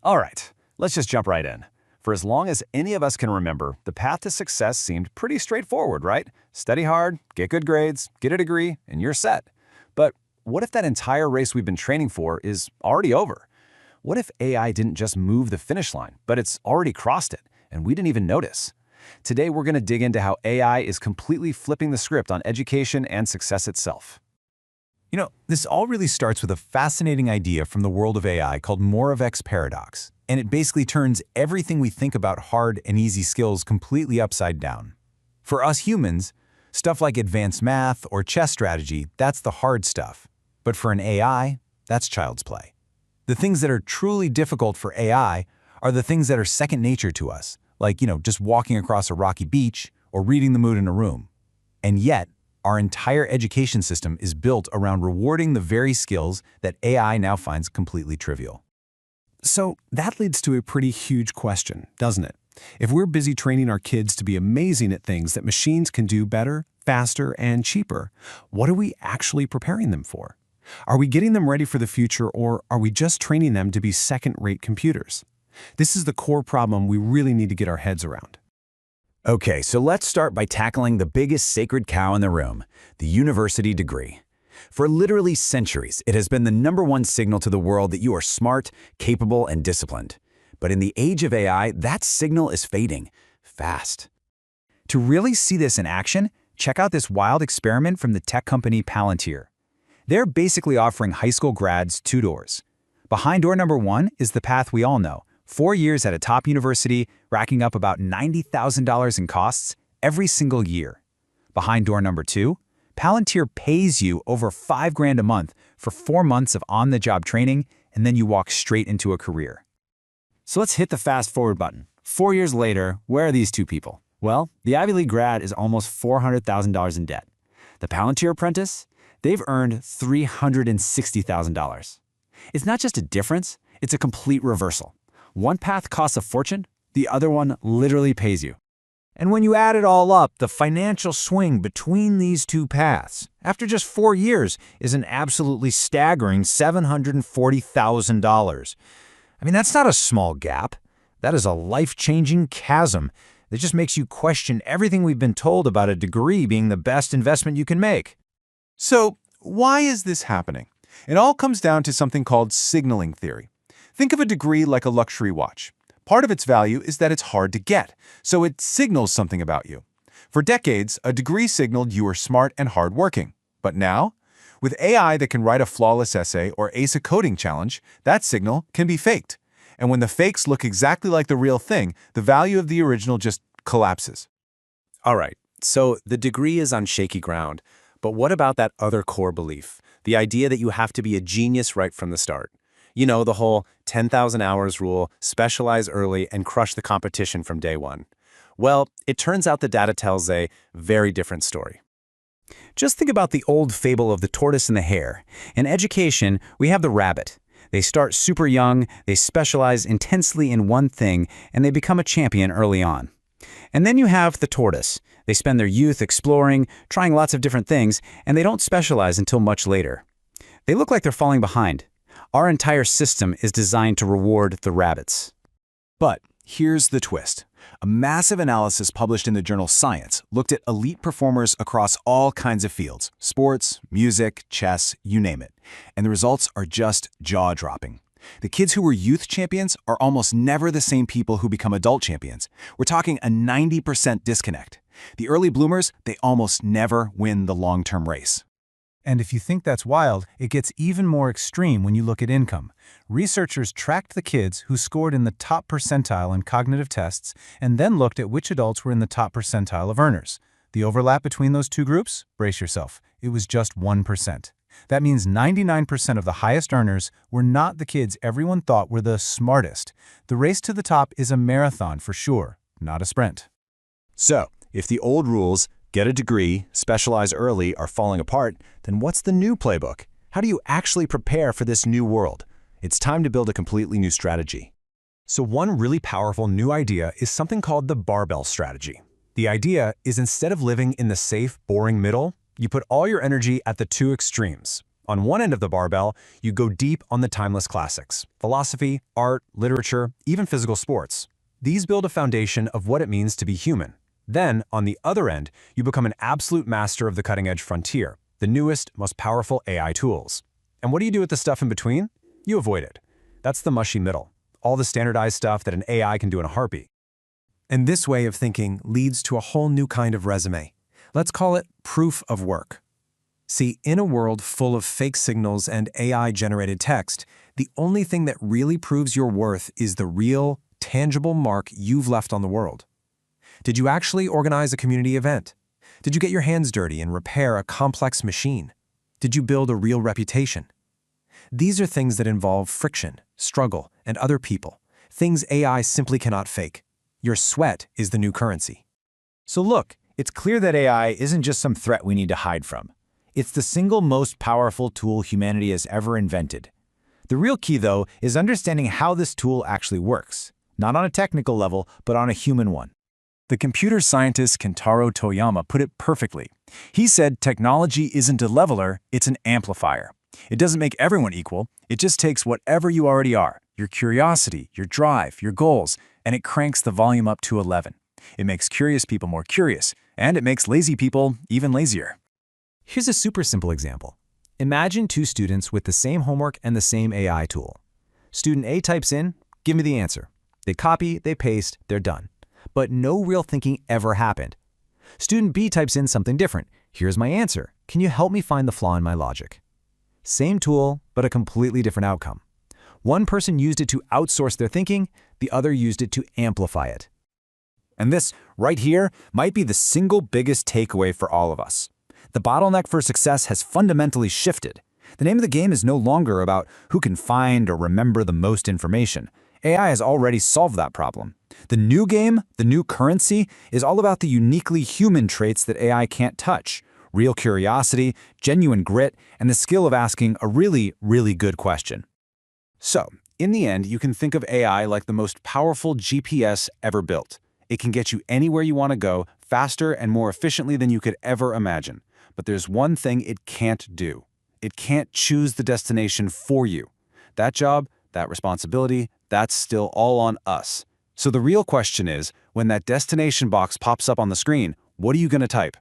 All right, let's just jump right in. For as long as any of us can remember, the path to success seemed pretty straightforward, right? Study hard, get good grades, get a degree, and you're set. But what if that entire race we've been training for is already over? What if AI didn't just move the finish line, but it's already crossed it, and we didn't even notice? Today, we're going to dig into how AI is completely flipping the script on education and success itself. This all really starts with a fascinating idea from the world of AI called Moravec's paradox, and it basically turns everything we think about hard and easy skills completely upside down. For us humans, stuff like advanced math or chess strategy, that's the hard stuff. But for an AI, that's child's play. The things that are truly difficult for AI are the things that are second nature to us, like, just walking across a rocky beach or reading the mood in a room. And yet, our entire education system is built around rewarding the very skills that AI now finds completely trivial. So that leads to a pretty huge question, doesn't it? If we're busy training our kids to be amazing at things that machines can do better, faster, and cheaper, what are we actually preparing them for? Are we getting them ready for the future, or are we just training them to be second-rate computers? This is the core problem we really need to get our heads around. Okay, so let's start by tackling the biggest sacred cow in the room, the university degree. For literally centuries, it has been the #1 signal to the world that you are smart, capable, and disciplined. But in the age of AI, that signal is fading fast. To really see this in action, check out this wild experiment from the tech company Palantir. They're basically offering high school grads two doors. Behind door number 1 is the path we all know: 4 years at a top university, racking up about $90,000 in costs every single year. Behind door number 2, Palantir pays you over $5,000 a month for 4 months of on-the-job training, and then you walk straight into a career. So let's hit the fast forward button. 4 years later, where are these two people? Well, the Ivy League grad is almost $400,000 in debt. The Palantir apprentice? They've earned $360,000. It's not just a difference, it's a complete reversal. One path costs a fortune, the other one literally pays you. And when you add it all up, the financial swing between these two paths, after just 4 years, is an absolutely staggering $740,000. That's not a small gap. That is a life-changing chasm that just makes you question everything we've been told about a degree being the best investment you can make. So, why is this happening? It all comes down to something called signaling theory. Think of a degree like a luxury watch. Part of its value is that it's hard to get, so it signals something about you. For decades, a degree signaled you were smart and hardworking. But now, with AI that can write a flawless essay or ace a coding challenge, that signal can be faked. And when the fakes look exactly like the real thing, the value of the original just collapses. All right, so the degree is on shaky ground. But what about that other core belief? The idea that you have to be a genius right from the start. The whole 10,000 hours rule, specialize early, and crush the competition from day one. Well, it turns out the data tells a very different story. Just think about the old fable of the tortoise and the hare. In education, we have the rabbit. They start super young, they specialize intensely in one thing, and they become a champion early on. And then you have the tortoise. They spend their youth exploring, trying lots of different things, and they don't specialize until much later. They look like they're falling behind. Our entire system is designed to reward the rabbits. But here's the twist. A massive analysis published in the journal Science looked at elite performers across all kinds of fields: sports, music, chess, you name it. And the results are just jaw-dropping. The kids who were youth champions are almost never the same people who become adult champions. We're talking a 90% disconnect. The early bloomers, they almost never win the long-term race. And if you think that's wild, it gets even more extreme when you look at income. Researchers tracked the kids who scored in the top percentile in cognitive tests and then looked at which adults were in the top percentile of earners. The overlap between those two groups? Brace yourself. It was just 1%. That means 99% of the highest earners were not the kids everyone thought were the smartest. The race to the top is a marathon for sure, not a sprint. So, if the old rules, get a degree, specialize early, are falling apart, then what's the new playbook? How do you actually prepare for this new world? It's time to build a completely new strategy. So one really powerful new idea is something called the barbell strategy. The idea is instead of living in the safe, boring middle, you put all your energy at the two extremes. On one end of the barbell, you go deep on the timeless classics: philosophy, art, literature, even physical sports. These build a foundation of what it means to be human. Then, on the other end, you become an absolute master of the cutting-edge frontier, the newest, most powerful AI tools. And what do you do with the stuff in between? You avoid it. That's the mushy middle, all the standardized stuff that an AI can do in a heartbeat. And this way of thinking leads to a whole new kind of resume. Let's call it proof of work. See, in a world full of fake signals and AI-generated text, the only thing that really proves your worth is the real, tangible mark you've left on the world. Did you actually organize a community event? Did you get your hands dirty and repair a complex machine? Did you build a real reputation? These are things that involve friction, struggle, and other people, things AI simply cannot fake. Your sweat is the new currency. So look, it's clear that AI isn't just some threat we need to hide from. It's the single most powerful tool humanity has ever invented. The real key, though, is understanding how this tool actually works, not on a technical level, but on a human one. The computer scientist Kentaro Toyama put it perfectly. He said technology isn't a leveler, it's an amplifier. It doesn't make everyone equal, it just takes whatever you already are, your curiosity, your drive, your goals, and it cranks the volume up to 11. It makes curious people more curious, and it makes lazy people even lazier. Here's a super simple example. Imagine two students with the same homework and the same AI tool. Student A types in, "Give me the answer." They copy, they paste, they're done. But no real thinking ever happened. Student B types in something different. "Here's my answer. Can you help me find the flaw in my logic?" Same tool, but a completely different outcome. One person used it to outsource their thinking, the other used it to amplify it. And this, right here, might be the single biggest takeaway for all of us. The bottleneck for success has fundamentally shifted. The name of the game is no longer about who can find or remember the most information. AI has already solved that problem. The new game, the new currency, is all about the uniquely human traits that AI can't touch: real curiosity, genuine grit, and the skill of asking a really, really good question. So, in the end, you can think of AI like the most powerful GPS ever built. It can get you anywhere you want to go, faster and more efficiently than you could ever imagine. But there's one thing it can't do. It can't choose the destination for you. That job, that responsibility, that's still all on us. So the real question is, when that destination box pops up on the screen, what are you going to type?